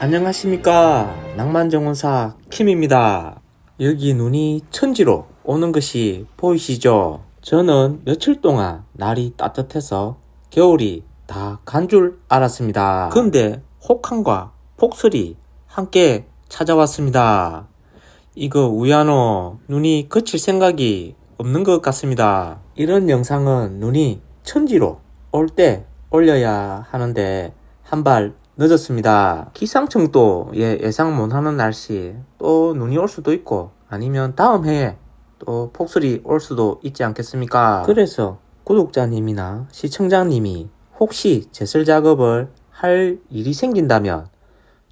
안녕하십니까, 낭만정원사 킴입니다. 여기 눈이 천지로 오는 것이 보이시죠? 저는 며칠 동안 날이 따뜻해서 겨울이 다 간 줄 알았습니다. 근데 혹한과 폭설이 함께 찾아왔습니다. 이거 우야노, 눈이 그칠 생각이 없는 것 같습니다. 이런 영상은 눈이 천지로 올 때 올려야 하는데 한발 늦었습니다. 기상청도 예상 못하는 날씨, 또 눈이 올 수도 있고 아니면 다음 해에 또 폭설이 올 수도 있지 않겠습니까? 그래서 구독자님이나 시청자님이 혹시 제설 작업을 할 일이 생긴다면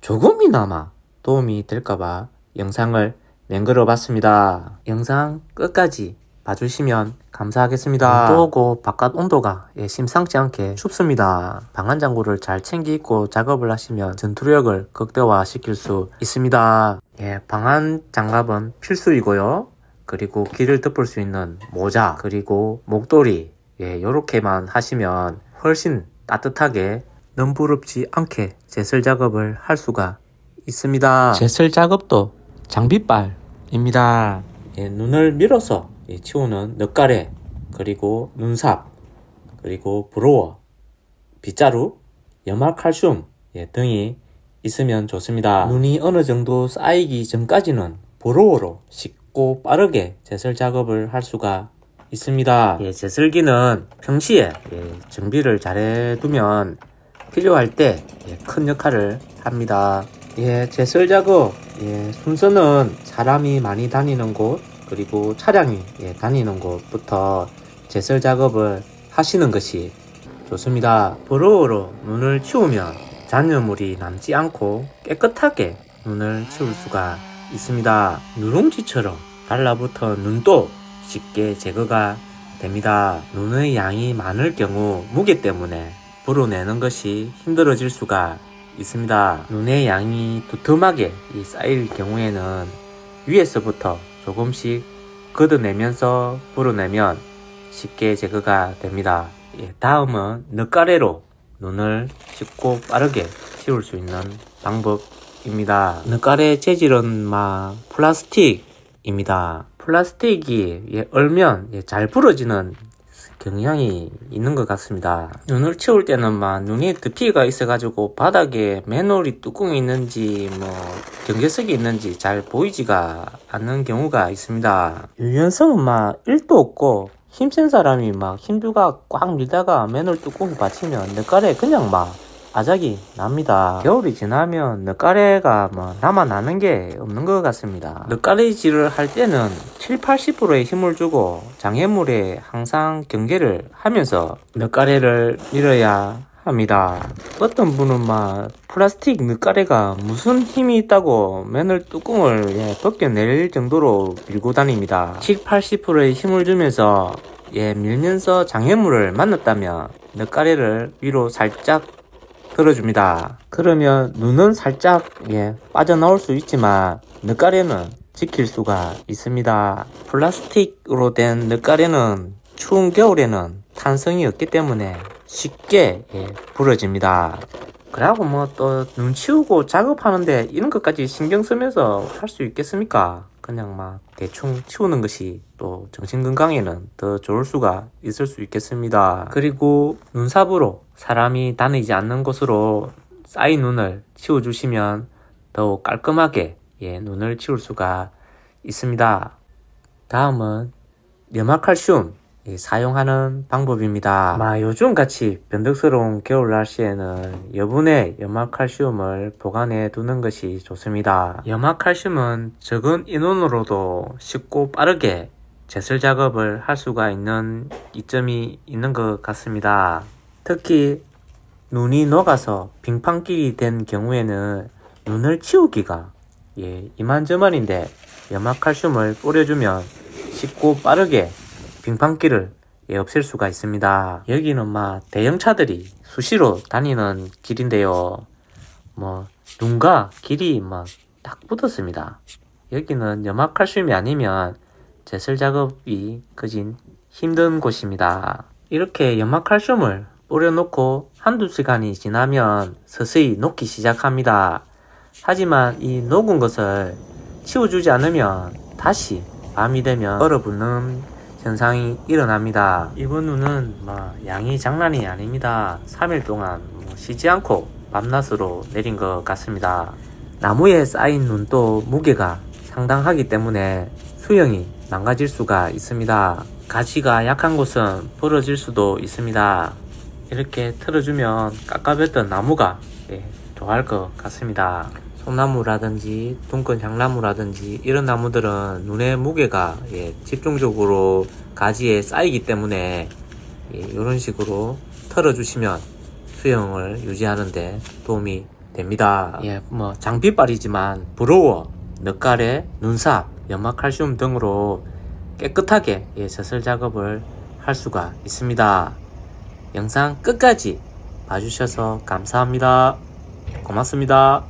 조금이나마 도움이 될까봐 영상을 만들어 봤습니다. 영상 끝까지 봐주시면 감사하겠습니다. 눈도 오고 바깥 온도가 심상치 않게 춥습니다. 방한장구를 잘 챙기 입고 작업을 하시면 전투력을 극대화시킬 수 있습니다. 방한장갑은 필수이고요. 그리고 귀를 덮을 수 있는 모자, 그리고 목도리, 요렇게만 하시면 훨씬 따뜻하게 넘부럽지 않게 제설 작업을 할 수가 있습니다. 제설 작업도 장비빨입니다. 눈을 밀어서 치우는 넛가래, 그리고 눈삽, 그리고 브로어, 빗자루, 염화칼슘 등이 있으면 좋습니다. 눈이 어느 정도 쌓이기 전까지는 브로어로 쉽고 빠르게 제설 작업을 할 수가 있습니다. 제설기는 평시에 정비를 잘 해두면 필요할 때 큰 역할을 합니다. 제설 작업 순서는 사람이 많이 다니는 곳, 그리고 차량이 다니는 곳부터 제설 작업을 하시는 것이 좋습니다. 브로어로 눈을 치우면 잔여물이 남지 않고 깨끗하게 눈을 치울 수가 있습니다. 누룽지처럼 달라붙은 눈도 쉽게 제거가 됩니다. 눈의 양이 많을 경우 무게 때문에 불어내는 것이 힘들어질 수가 있습니다. 눈의 양이 두툼하게 쌓일 경우에는 위에서부터 조금씩 걷어내면서 불어내면 쉽게 제거가 됩니다. 다음은 넛가래로 눈을 쉽고 빠르게 치울 수 있는 방법입니다. 넛가래 재질은 플라스틱입니다. 플라스틱이 얼면 잘 부러지는 경향이 있는 것 같습니다. 눈을 치울 때는 눈에 두피가 있어가지고 바닥에 맨홀이 뚜껑이 있는지 경계석이 있는지 잘 보이지가 않는 경우가 있습니다. 유연성은 1도 없고 힘센 사람이 힘주가 꽉 밀다가 맨홀 뚜껑이 받치면 넛가래 그냥 아작이 납니다. 겨울이 지나면 넛가래가 남아나는 게 없는 것 같습니다. 넛가래질을 할 때는 70~80%의 힘을 주고 장애물에 항상 경계를 하면서 넛가래를 밀어야 합니다. 어떤 분은 플라스틱 넛가래가 무슨 힘이 있다고 맨홀 뚜껑을 벗겨낼 정도로 밀고 다닙니다. 70~80%의 힘을 주면서 밀면서 장애물을 만났다면 넛가래를 위로 살짝 들어줍니다. 그러면 눈은 살짝 빠져나올 수 있지만 넛가래는 지킬 수가 있습니다. 플라스틱으로 된 넛가래는 추운 겨울에는 탄성이 없기 때문에 쉽게 부러집니다. 그러고 또 눈 치우고 작업하는데 이런 것까지 신경 쓰면서 할 수 있겠습니까? 그냥 대충 치우는 것이 또 정신건강에는 더 좋을 수가 있을 수 있겠습니다. 그리고 눈삽으로 사람이 다니지 않는 곳으로 쌓인 눈을 치워주시면 더욱 깔끔하게 눈을 치울 수가 있습니다. 다음은 염화칼슘 사용하는 방법입니다. 요즘같이 변덕스러운 겨울 날씨에는 여분의 염화칼슘을 보관해 두는 것이 좋습니다. 염화칼슘은 적은 인원으로도 쉽고 빠르게 제설 작업을 할 수가 있는 이점이 있는 것 같습니다. 특히 눈이 녹아서 빙판길이 된 경우에는 눈을 치우기가 이만저만인데 염화칼슘을 뿌려주면 쉽고 빠르게 빙판길을 없앨 수가 있습니다. 여기는 대형차들이 수시로 다니는 길인데요. 눈과 길이 딱 붙었습니다. 여기는 염화칼슘이 아니면 제설 작업이 그진 힘든 곳입니다. 이렇게 염화칼슘을 뿌려놓고 한두 시간이 지나면 서서히 녹기 시작합니다. 하지만 이 녹은 것을 치워주지 않으면 다시 밤이 되면 얼어붙는 현상이 일어납니다. 이번 눈은 양이 장난이 아닙니다. 3일 동안 쉬지 않고 밤낮으로 내린 것 같습니다. 나무에 쌓인 눈도 무게가 상당하기 때문에 수영이 망가질 수가 있습니다. 가지가 약한 곳은 부러질 수도 있습니다. 이렇게 틀어주면 깎아뱉던 나무가 좋아할 것 같습니다. 소나무라든지 둥근 향나무라든지 이런 나무들은 눈의 무게가 집중적으로 가지에 쌓이기 때문에 이런 식으로 털어주시면 수영을 유지하는데 도움이 됩니다. 장비빨이지만 브로워, 넛가래, 눈삽, 연마칼슘 등으로 깨끗하게 젖을 작업을 할 수가 있습니다. 영상 끝까지 봐주셔서 감사합니다. 고맙습니다.